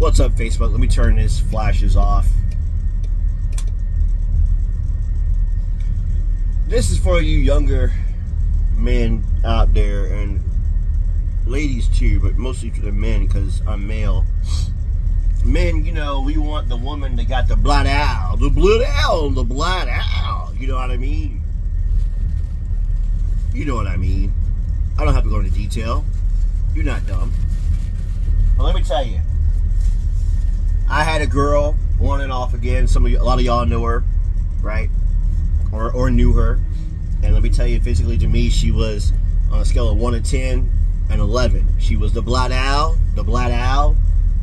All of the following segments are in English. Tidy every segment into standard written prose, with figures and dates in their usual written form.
What's up, Facebook? Let me turn this flashes off. This is for you younger men out there, and ladies too, but mostly for the men because I'm male. Men, you know, we want the woman that got the blood out. The blood out, the blood out. You know what I mean? You know what I mean. I don't have to go into detail. You're not dumb. But let me tell you. I had a girl on and off again. A lot of y'all know her, right? Or knew her. And let me tell you, physically to me, she was on a scale of 1 to 10 and 11. She was the blood owl,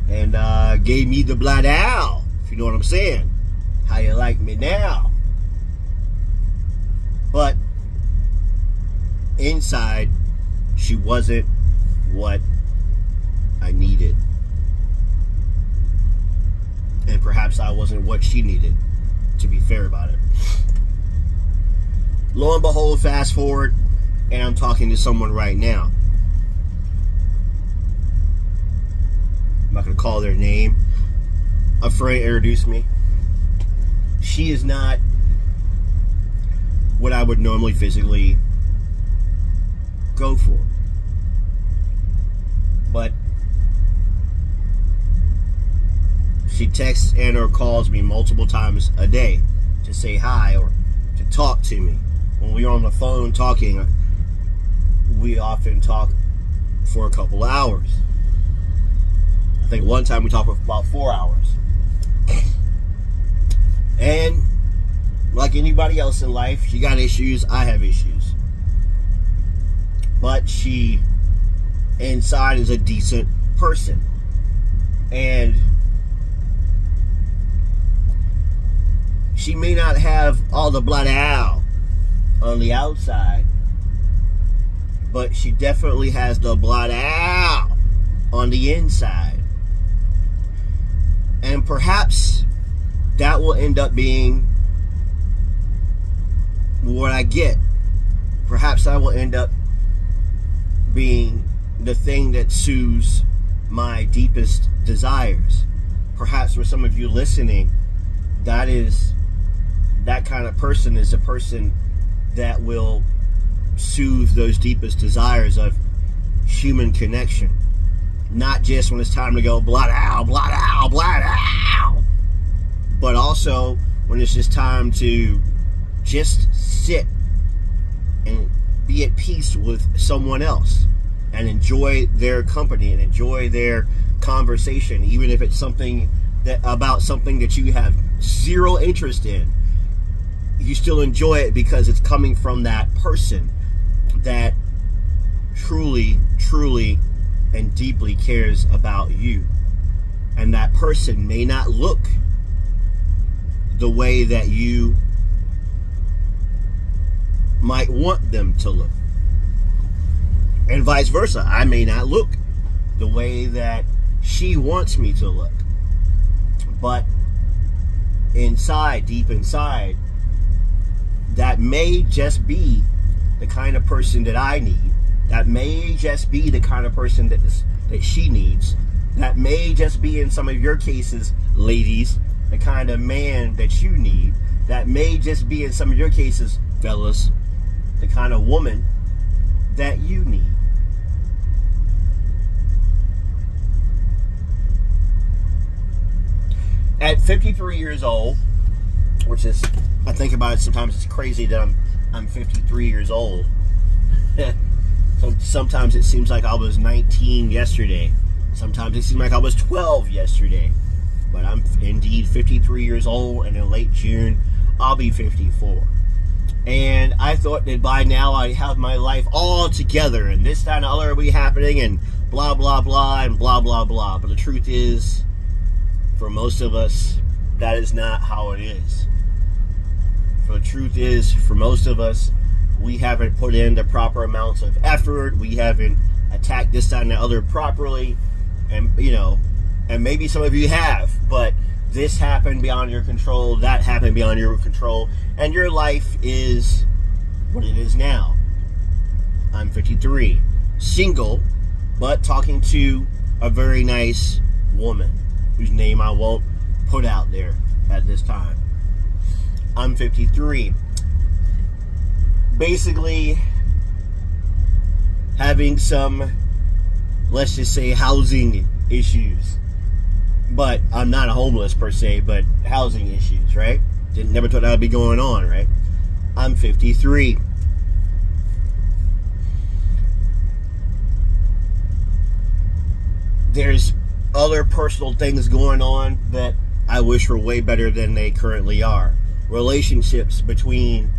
and gave me the blood owl, if you know what I'm saying. How you like me now? But inside, she wasn't what I needed. And perhaps I wasn't what she needed, to be fair about it. Lo and behold, fast forward, and I'm talking to someone right now. I'm not going to call their name. A friend introduced me. She is not what I would normally physically go for. But she texts and or calls me multiple times a day to say hi or to talk to me. When we're on the phone talking, we often talk for a couple hours. I think one time we talked for about 4 hours. And like anybody else in life, she got issues, I have issues. But she inside is a decent person. And she may not have all the blood out on the outside, but she definitely has the blood out on the inside. And perhaps that will end up being what I get. Perhaps I will end up being the thing that soothes my deepest desires. Perhaps for some of you listening, that kind of person is a person that will soothe those deepest desires of human connection. Not just when it's time to go blood out, blood out, blood out, but also when it's just time to just sit and be at peace with someone else and enjoy their company and enjoy their conversation, even if it's something that you have zero interest in. You still enjoy it because it's coming from that person that truly and deeply cares about you. And that person may not look the way that you might want them to look. And vice versa. I may not look the way that she wants me to look. But inside, deep inside, that may just be the kind of person that I need. That may just be the kind of person that she needs. That may just be, in some of your cases, ladies, the kind of man that you need. That may just be, in some of your cases, fellas, the kind of woman that you need. At 53 years old, which is, I think about it, sometimes it's crazy that I'm 53 years old. So sometimes it seems like I was 19 yesterday. Sometimes it seems like I was 12 yesterday. But I'm indeed 53 years old, and in late June, I'll be 54. And I thought that by now I'd have my life all together, and this, that, and the other will be happening, and blah, blah, blah, and blah, blah, blah. But the truth is, for most of us, that is not how it is. For the truth is, for most of us, we haven't put in the proper amounts of effort. We haven't attacked this, that, and the other properly. And, you know, and maybe some of you have, but this happened beyond your control, that happened beyond your control, and your life is what it is now. I'm 53, single, but talking to a very nice woman. whose name I won't put out there at this time. I'm 53. Basically, having some, let's just say, housing issues. But I'm not a homeless per se, but housing issues, right? Never thought that would be going on, right? I'm 53. There's other personal things going on that I wish were way better than they currently are. Relationships between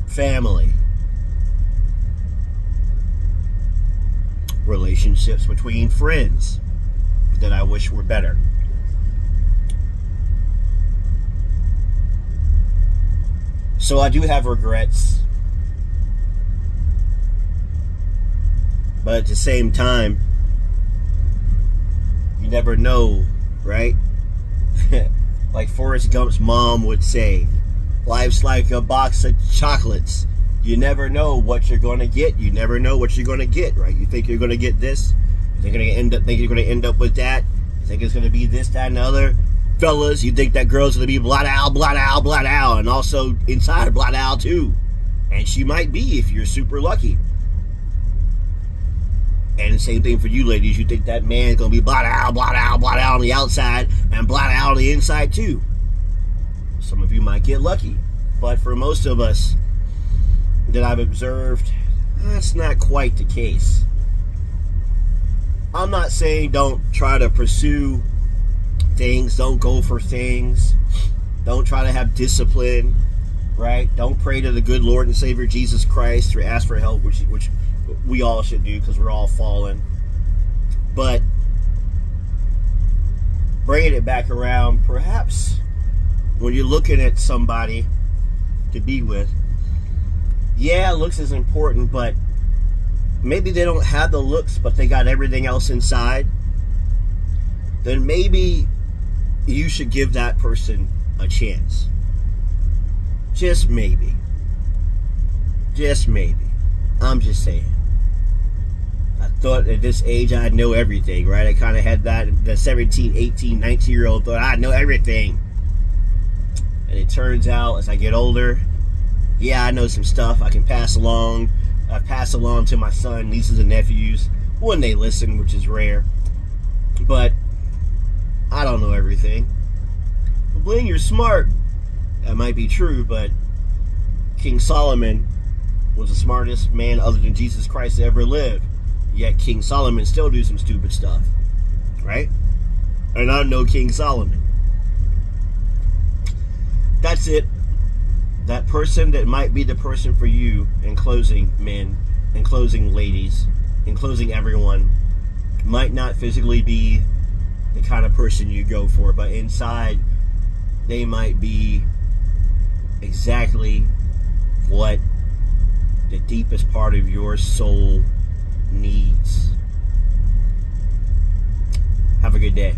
family. Relationships between friends that I wish were better. So I do have regrets. But at the same time, you never know, right? Like Forrest Gump's mom would say, life's like a box of chocolates. You never know what you're going to get. You never know what you're going to get, right? You think you're going to get this. You think you're going to end up with that. You think it's going to be this, that, and the other. Fellas, you think that girl's going to be blah owl, and also inside blah owl too. And she might be if you're super lucky. And the same thing for you ladies. You think that man's going to be blah owl on the outside and blah owl on the inside too. Some of you might get lucky. But for most of us that I've observed, that's not quite the case. I'm not saying don't try to pursue things, don't go for things, don't try to have discipline, right? Don't pray to the good Lord and Savior Jesus Christ or ask for help, which we all should do because we're all fallen. But bringing it back around, perhaps when you're looking at somebody to be with, yeah, looks is important, but maybe they don't have the looks, but they got everything else inside. Then maybe you should give that person a chance. Just maybe. Just maybe. I'm just saying. I thought at this age I'd know everything, right? I kind of had that, the 17, 18, 19-year-old thought I'd know everything. And it turns out as I get older, yeah, I know some stuff I can pass along. I pass along to my son, nieces, and nephews when they listen, which is rare. But I don't know everything. But Blaine, you're smart. That might be true, but King Solomon was the smartest man other than Jesus Christ to ever live. Yet King Solomon still do some stupid stuff. Right? And I know King Solomon. That's it. That person that might be the person for you, in closing, men, in closing, ladies, in closing, everyone, might not physically be the kind of person you go for, but inside they might be exactly what the deepest part of your soul needs. Have a good day.